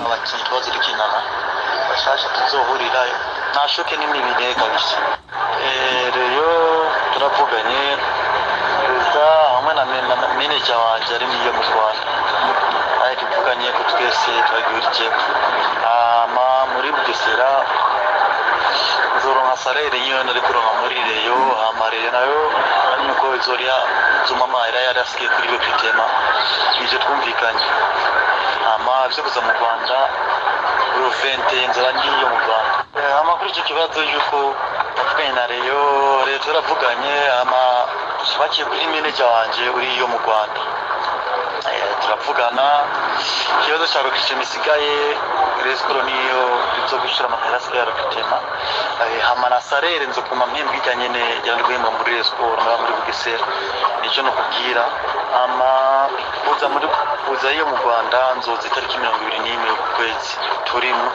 abakinnyi tuba ziri kinana bashasha tuzohurirayo nashuke n'imibiri kabisa. Rero turavuganye perezida hamwe na manager wanje ari mu Rwanda, ari tuvuganye ko twese twagirije muri Bugesera nzoronka salaire yiyo nari kuronka muri reyo, rero nayo nuko izoriya zuma mahera yarasikiye kuri yo kwitema ivyo twumvikanye. Vyo kuza mu Rwanda Ruvente nzara ndiyo mu Rwanda. Kuri icyo kibazo yuko tuvuganye na reyo turavuganye bakiye kuri manager wanje uriyo mu Rwanda, turavugana ikibazo cya location isigaye restaurant niyo izo gushira amahera asigaye arafitema na salaire nzo kuma mpembwe ijyanye ne yandi guhemba muri restaurant muri Bugesera. Nicyo nokubwira buza iyo mu Rwanda nzoza itariki 21 ukwezi turimo.